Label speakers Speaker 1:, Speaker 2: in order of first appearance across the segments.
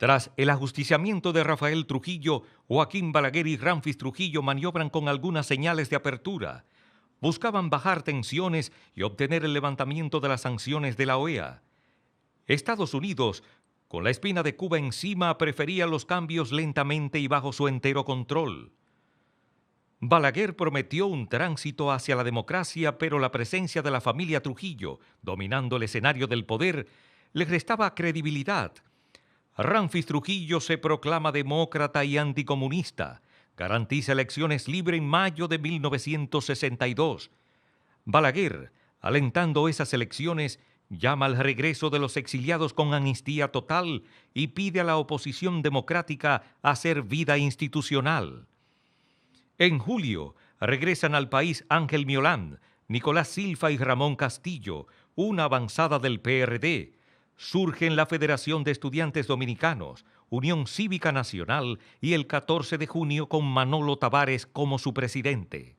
Speaker 1: Tras el ajusticiamiento de Rafael Trujillo, Joaquín Balaguer y Ramfis Trujillo maniobran con algunas señales de apertura. Buscaban bajar tensiones y obtener el levantamiento de las sanciones de la OEA. Estados Unidos, con la espina de Cuba encima, prefería los cambios lentamente y bajo su entero control. Balaguer prometió un tránsito hacia la democracia, pero la presencia de la familia Trujillo, dominando el escenario del poder, le restaba credibilidad. Ramfis Trujillo se proclama demócrata y anticomunista. Garantiza elecciones libres en mayo de 1962. Balaguer, alentando esas elecciones, llama al regreso de los exiliados con amnistía total y pide a la oposición democrática hacer vida institucional. En julio, regresan al país Ángel Miolán, Nicolás Silva y Ramón Castillo, una avanzada del PRD. Surgen la Federación de Estudiantes Dominicanos, Unión Cívica Nacional y el 14 de junio con Manolo Tavares como su presidente.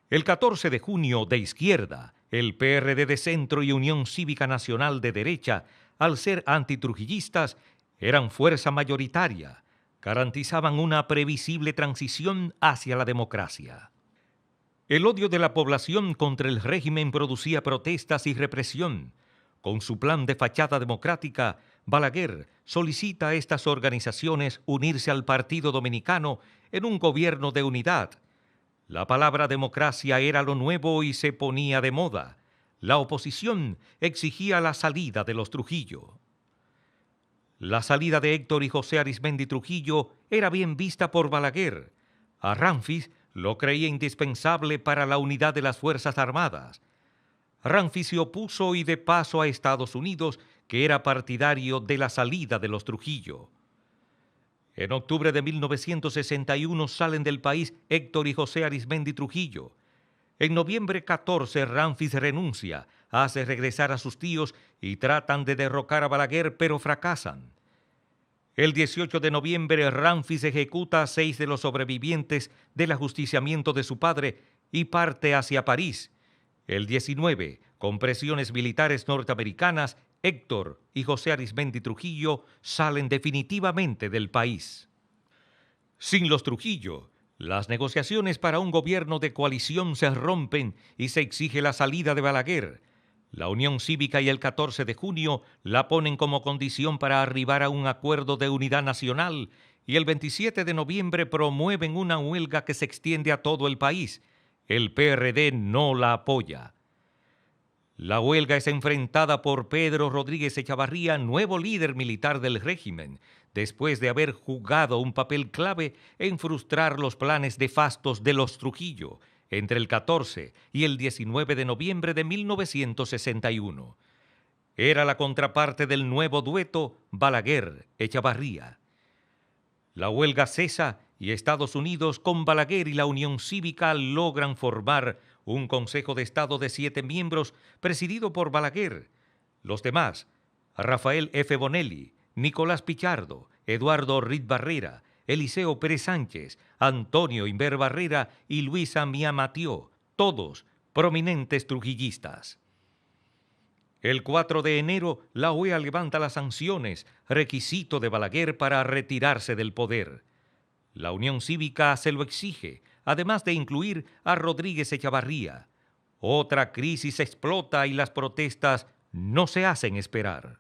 Speaker 1: El 14 de junio de izquierda, el PRD de centro y Unión Cívica Nacional de derecha, al ser antitrujillistas, eran fuerza mayoritaria, garantizaban una previsible transición hacia la democracia. El odio de la población contra el régimen producía protestas y represión. Con su plan de fachada democrática, Balaguer solicita a estas organizaciones unirse al Partido Dominicano en un gobierno de unidad. La palabra democracia era lo nuevo y se ponía de moda. La oposición exigía la salida de los Trujillo. La salida de Héctor y José Arizmendi Trujillo era bien vista por Balaguer. A Ramfis lo creía indispensable para la unidad de las Fuerzas Armadas. Ramfis se opuso y de paso a Estados Unidos, que era partidario de la salida de los Trujillo. En octubre de 1961 salen del país Héctor y José Arizmendi Trujillo. En noviembre 14 Ramfis renuncia, hace regresar a sus tíos y tratan de derrocar a Balaguer, pero fracasan. El 18 de noviembre Ramfis ejecuta a 6 de los sobrevivientes del ajusticiamiento de su padre y parte hacia París. El 19, con presiones militares norteamericanas, Héctor y José Arizmendi Trujillo salen definitivamente del país. Sin los Trujillo, las negociaciones para un gobierno de coalición se rompen y se exige la salida de Balaguer. La Unión Cívica y el 14 de junio la ponen como condición para arribar a un acuerdo de unidad nacional y el 27 de noviembre promueven una huelga que se extiende a todo el país. El PRD no la apoya. La huelga es enfrentada por Pedro Rodríguez Echavarría, nuevo líder militar del régimen, después de haber jugado un papel clave en frustrar los planes nefastos de los Trujillo entre el 14 y el 19 de noviembre de 1961. Era la contraparte del nuevo dueto Balaguer-Echavarría. La huelga cesa y Estados Unidos, con Balaguer y la Unión Cívica, logran formar un Consejo de Estado de 7 miembros presidido por Balaguer. Los demás, Rafael F. Bonelli, Nicolás Pichardo, Eduardo Rid Barrera, Eliseo Pérez Sánchez, Antonio Inver Barrera y Luisa Mía Matió, todos prominentes trujillistas. El 4 de enero, la OEA levanta las sanciones, requisito de Balaguer para retirarse del poder. La Unión Cívica se lo exige, además de incluir a Rodríguez Echavarría. Otra crisis explota y las protestas no se hacen esperar.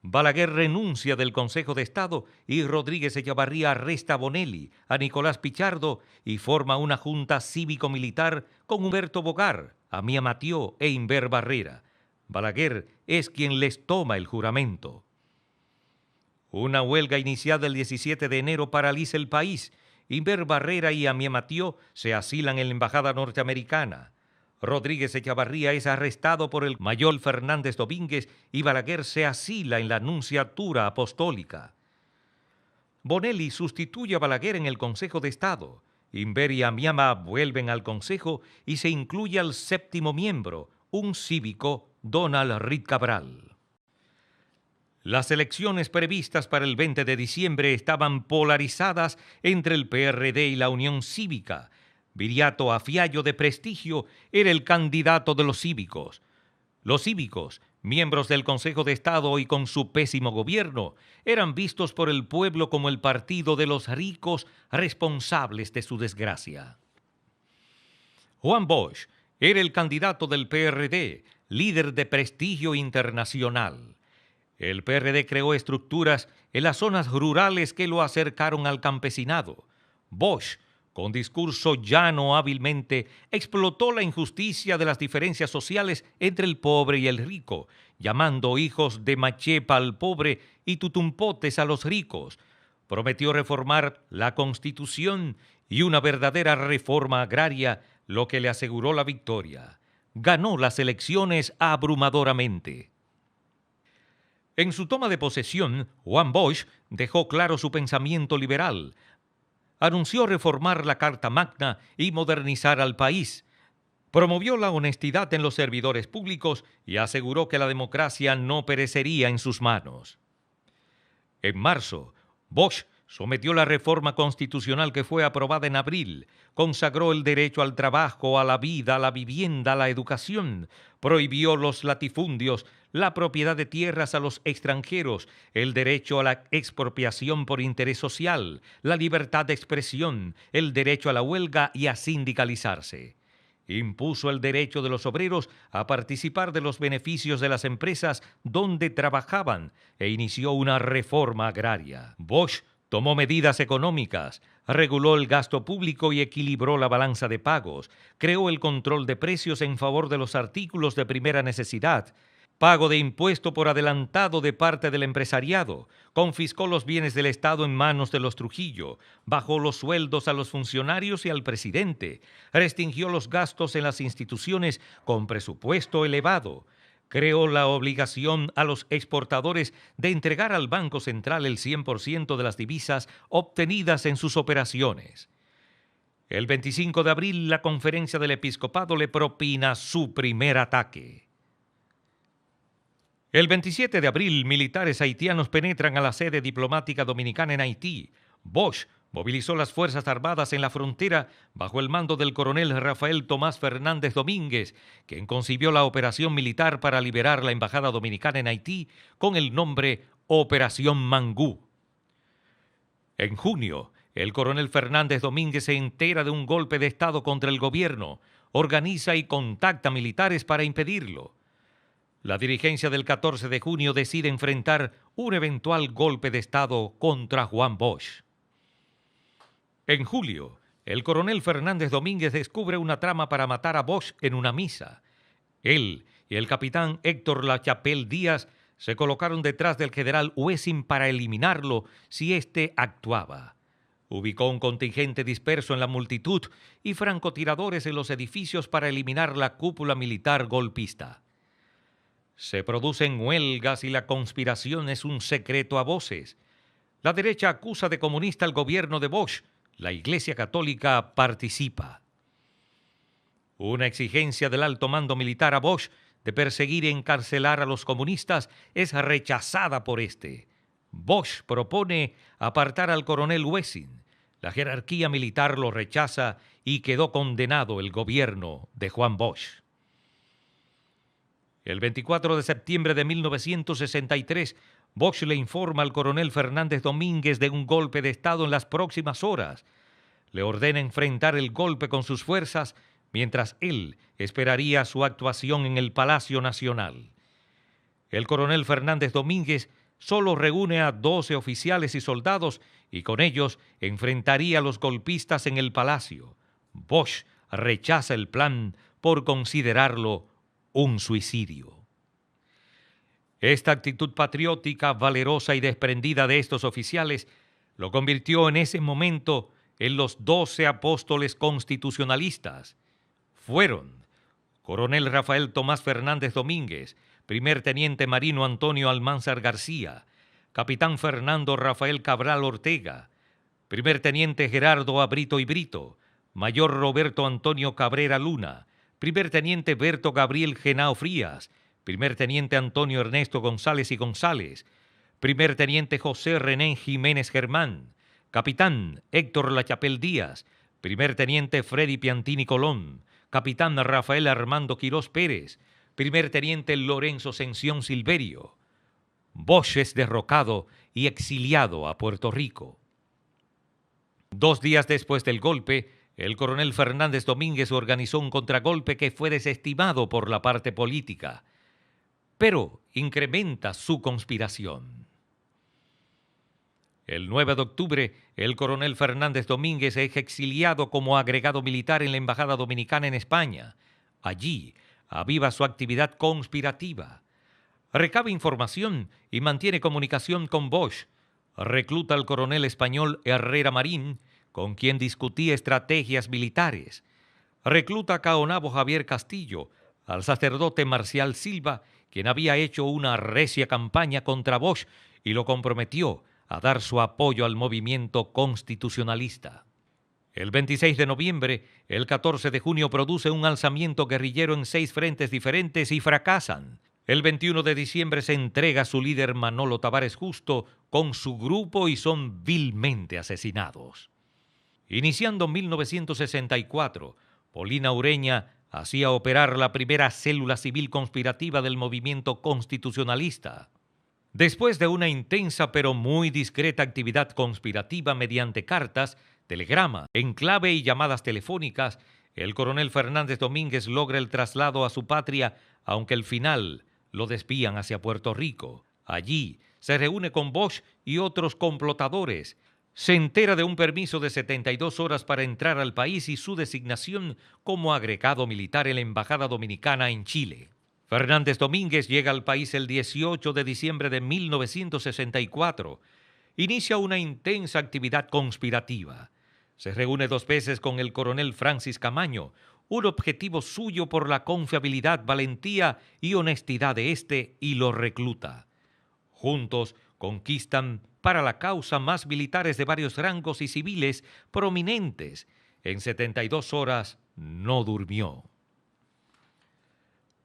Speaker 1: Balaguer renuncia del Consejo de Estado y Rodríguez Echavarría arresta a Bonelli, a Nicolás Pichardo y forma una junta cívico-militar con Humberto Bogar, a Mía Matió e Inver Barrera. Balaguer es quien les toma el juramento. Una huelga iniciada el 17 de enero paraliza el país. Inver Barrera y Amía Matió se asilan en la embajada norteamericana. Rodríguez Echavarría es arrestado por el mayor Fernández Domínguez y Balaguer se asila en la Nunciatura Apostólica. Bonelli sustituye a Balaguer en el Consejo de Estado. Inver y Amiama vuelven al Consejo y se incluye al 7º miembro, un cívico, Donald Reed Cabral. Las elecciones previstas para el 20 de diciembre estaban polarizadas entre el PRD y la Unión Cívica. Viriato Afiallo, de prestigio, era el candidato de los cívicos. Los cívicos miembros del Consejo de Estado y con su pésimo gobierno, eran vistos por el pueblo como el partido de los ricos responsables de su desgracia. Juan Bosch era el candidato del PRD, líder de prestigio internacional. El PRD creó estructuras en las zonas rurales que lo acercaron al campesinado. Bosch, con discurso llano hábilmente, explotó la injusticia de las diferencias sociales entre el pobre y el rico, llamando hijos de machepa al pobre y tutumpotes a los ricos. Prometió reformar la Constitución y una verdadera reforma agraria, lo que le aseguró la victoria. Ganó las elecciones abrumadoramente. En su toma de posesión, Juan Bosch dejó claro su pensamiento liberal. Anunció reformar la Carta Magna y modernizar al país. Promovió la honestidad en los servidores públicos y aseguró que la democracia no perecería en sus manos. En marzo, Bosch sometió la reforma constitucional que fue aprobada en abril, consagró el derecho al trabajo, a la vida, a la vivienda, a la educación, prohibió los latifundios, la propiedad de tierras a los extranjeros, el derecho a la expropiación por interés social, la libertad de expresión, el derecho a la huelga y a sindicalizarse. Impuso el derecho de los obreros a participar de los beneficios de las empresas donde trabajaban e inició una reforma agraria. Bosch tomó medidas económicas, reguló el gasto público y equilibró la balanza de pagos, creó el control de precios en favor de los artículos de primera necesidad, pago de impuesto por adelantado de parte del empresariado, confiscó los bienes del Estado en manos de los Trujillo, bajó los sueldos a los funcionarios y al presidente, restringió los gastos en las instituciones con presupuesto elevado, creó la obligación a los exportadores de entregar al Banco Central el 100% de las divisas obtenidas en sus operaciones. El 25 de abril, la Conferencia del Episcopado le propina su primer ataque. El 27 de abril, militares haitianos penetran a la sede diplomática dominicana en Haití. Bosch movilizó las Fuerzas Armadas en la frontera bajo el mando del coronel Rafael Tomás Fernández Domínguez, quien concibió la operación militar para liberar la embajada dominicana en Haití con el nombre Operación Mangú. En junio, el coronel Fernández Domínguez se entera de un golpe de Estado contra el gobierno, organiza y contacta militares para impedirlo. La dirigencia del 14 de junio decide enfrentar un eventual golpe de Estado contra Juan Bosch. En julio, el coronel Fernández Domínguez descubre una trama para matar a Bosch en una misa. Él y el capitán Héctor Lachapelle Díaz se colocaron detrás del general Huesin para eliminarlo si éste actuaba. Ubicó un contingente disperso en la multitud y francotiradores en los edificios para eliminar la cúpula militar golpista. Se producen huelgas y la conspiración es un secreto a voces. La derecha acusa de comunista al gobierno de Bosch. La Iglesia Católica participa. Una exigencia del alto mando militar a Bosch de perseguir y encarcelar a los comunistas es rechazada por este. Bosch propone apartar al coronel Huesin. La jerarquía militar lo rechaza y quedó condenado el gobierno de Juan Bosch. El 24 de septiembre de 1963, Bosch le informa al coronel Fernández Domínguez de un golpe de Estado en las próximas horas. Le ordena enfrentar el golpe con sus fuerzas, mientras él esperaría su actuación en el Palacio Nacional. El coronel Fernández Domínguez solo reúne a 12 oficiales y soldados y con ellos enfrentaría a los golpistas en el palacio. Bosch rechaza el plan por considerarlo un suicidio. Esta actitud patriótica, valerosa y desprendida de estos oficiales lo convirtió en ese momento en los 12 apóstoles constitucionalistas. Fueron coronel Rafael Tomás Fernández Domínguez, primer teniente marino Antonio Almanzar García, capitán Fernando Rafael Cabral Ortega, primer teniente Gerardo Abrito y Brito, mayor Roberto Antonio Cabrera Luna, primer teniente Berto Gabriel Genao Frías, primer teniente Antonio Ernesto González y González, primer teniente José René Jiménez Germán, capitán Héctor Lachapelle Díaz, primer teniente Freddy Piantini Colón, capitán Rafael Armando Quirós Pérez, primer teniente Lorenzo Sención Silverio. Bosch es derrocado y exiliado a Puerto Rico. 2 días después del golpe, el coronel Fernández Domínguez organizó un contragolpe que fue desestimado por la parte política, pero incrementa su conspiración. El 9 de octubre, el coronel Fernández Domínguez es exiliado como agregado militar en la Embajada Dominicana en España. Allí aviva su actividad conspirativa. Recaba información y mantiene comunicación con Bosch. Recluta al coronel español Herrera Marín, con quien discutía estrategias militares. Recluta a Caonabo Javier Castillo, al sacerdote Marcial Silva, quien había hecho una recia campaña contra Bosch y lo comprometió a dar su apoyo al movimiento constitucionalista. El 26 de noviembre, el 14 de junio produce un alzamiento guerrillero en 6 frentes diferentes y fracasan. El 21 de diciembre se entrega a su líder Manolo Tavares Justo con su grupo y son vilmente asesinados. Iniciando 1964, Polina Ureña hacía operar la primera célula civil conspirativa del movimiento constitucionalista. Después de una intensa pero muy discreta actividad conspirativa mediante cartas, telegrama, enclave y llamadas telefónicas, el coronel Fernández Domínguez logra el traslado a su patria, aunque al final lo desvían hacia Puerto Rico. Allí se reúne con Bosch y otros complotadores. Se entera de un permiso de 72 horas para entrar al país y su designación como agregado militar en la Embajada Dominicana en Chile. Fernández Domínguez llega al país el 18 de diciembre de 1964. Inicia una intensa actividad conspirativa. Se reúne 2 veces con el coronel Francis Camaño, un objetivo suyo por la confiabilidad, valentía y honestidad de éste, y lo recluta. Juntos conquistan para la causa más militares de varios rangos y civiles prominentes. En 72 horas no durmió.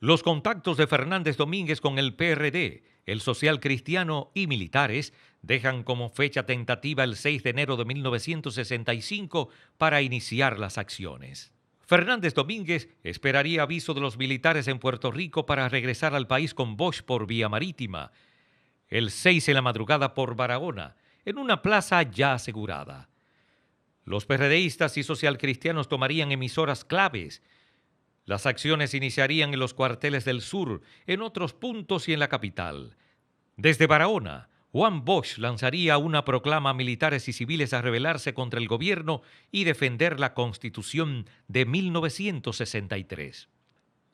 Speaker 1: Los contactos de Fernández Domínguez con el PRD, el Social Cristiano y militares dejan como fecha tentativa el 6 de enero de 1965 para iniciar las acciones. Fernández Domínguez esperaría aviso de los militares en Puerto Rico para regresar al país con Bosch por vía marítima. El 6 en la madrugada por Barahona, en una plaza ya asegurada. Los PRDistas y socialcristianos tomarían emisoras claves. Las acciones iniciarían en los cuarteles del sur, en otros puntos y en la capital. Desde Barahona, Juan Bosch lanzaría una proclama a militares y civiles a rebelarse contra el gobierno y defender la Constitución de 1963.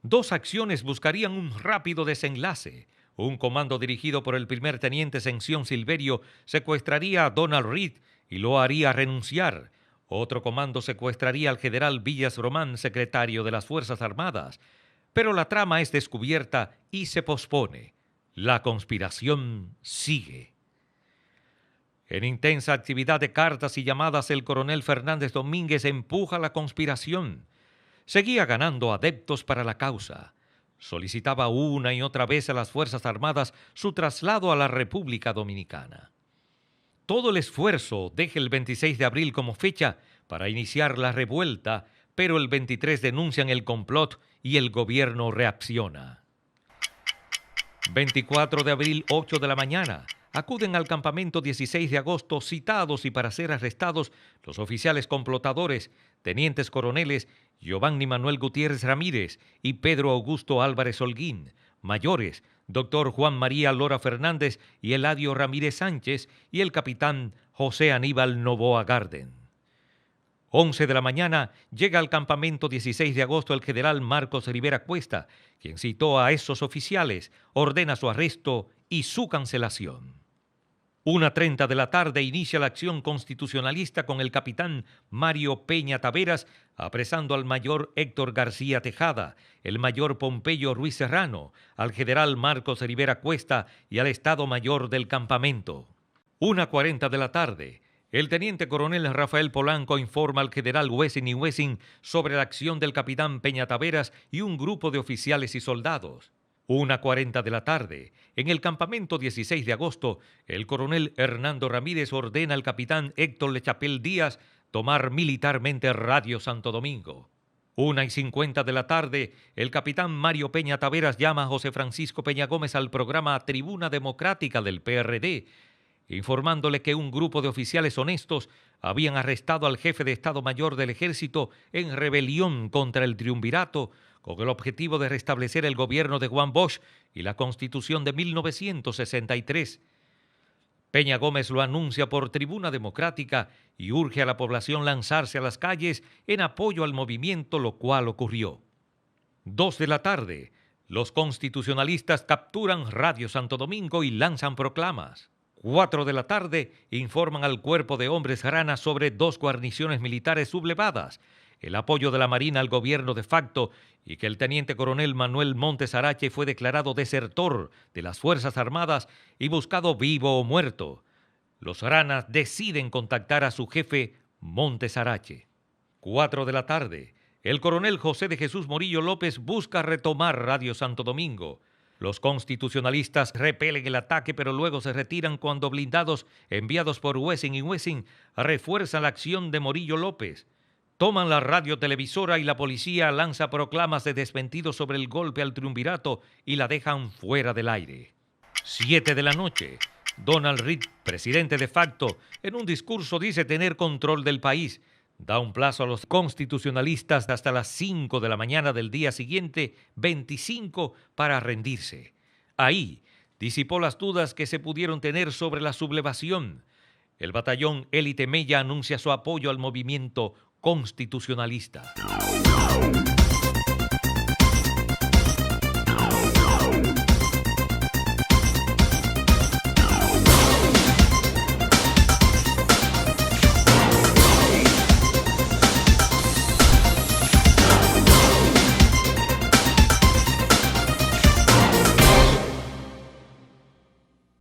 Speaker 1: 2 acciones buscarían un rápido desenlace. Un comando dirigido por el primer teniente Sención Silverio secuestraría a Donald Reed y lo haría renunciar. Otro comando secuestraría al general Villas Román, secretario de las Fuerzas Armadas. Pero la trama es descubierta y se pospone. La conspiración sigue. En intensa actividad de cartas y llamadas, el coronel Fernández Domínguez empuja la conspiración. Seguía ganando adeptos para la causa. Solicitaba una y otra vez a las Fuerzas Armadas su traslado a la República Dominicana. Todo el esfuerzo deja el 26 de abril como fecha para iniciar la revuelta, pero el 23 denuncian el complot y el gobierno reacciona. 24 de abril, 8 de la mañana. Acuden al campamento 16 de agosto citados y para ser arrestados los oficiales complotadores, tenientes coroneles Giovanni Manuel Gutiérrez Ramírez y Pedro Augusto Álvarez Holguín, mayores Dr. Juan María Lora Fernández y Eladio Ramírez Sánchez y el capitán José Aníbal Novoa Garden. 11 de la mañana llega al campamento 16 de agosto el general Marcos Rivera Cuesta, quien citó a esos oficiales, ordena su arresto y su cancelación. 1:30 de la tarde inicia la acción constitucionalista con el capitán Mario Peña Taveras apresando al mayor Héctor García Tejada, el mayor Pompeyo Ruiz Serrano, al general Marcos Rivera Cuesta y al Estado Mayor del campamento. 1:40 de la tarde, el teniente coronel Rafael Polanco informa al general Wessing y Wessing sobre la acción del capitán Peña Taveras y un grupo de oficiales y soldados. 1:40 de la tarde, en el campamento 16 de agosto, el coronel Hernando Ramírez ordena al capitán Héctor Lechapel Díaz tomar militarmente Radio Santo Domingo. 1:50 de la tarde, el capitán Mario Peña Taveras llama a José Francisco Peña Gómez al programa Tribuna Democrática del PRD, informándole que un grupo de oficiales honestos habían arrestado al jefe de Estado Mayor del Ejército en rebelión contra el triunvirato, con el objetivo de restablecer el gobierno de Juan Bosch y la Constitución de 1963. Peña Gómez lo anuncia por Tribuna Democrática y urge a la población lanzarse a las calles en apoyo al movimiento, lo cual ocurrió. 2 de la tarde, los constitucionalistas capturan Radio Santo Domingo y lanzan proclamas. 4 de la tarde, informan al cuerpo de hombres ranas sobre 2 guarniciones militares sublevadas, el apoyo de la Marina al gobierno de facto y que el teniente coronel Manuel Montes Arache fue declarado desertor de las Fuerzas Armadas y buscado vivo o muerto. Los ranas deciden contactar a su jefe, Montes Arache. 4 de la tarde, el coronel José de Jesús Morillo López busca retomar Radio Santo Domingo. Los constitucionalistas repelen el ataque, pero luego se retiran cuando blindados enviados por Wessing y Wessing refuerzan la acción de Morillo López. Toman la radiotelevisora y la policía lanza proclamas de desmentido sobre el golpe al triunvirato y la dejan fuera del aire. 7 de la noche. Donald Reed, presidente de facto, en un discurso dice tener control del país. Da un plazo a los constitucionalistas hasta las 5 de la mañana del día siguiente, 25, para rendirse. Ahí disipó las dudas que se pudieron tener sobre la sublevación. El batallón Élite Mella anuncia su apoyo al movimiento constitucionalista.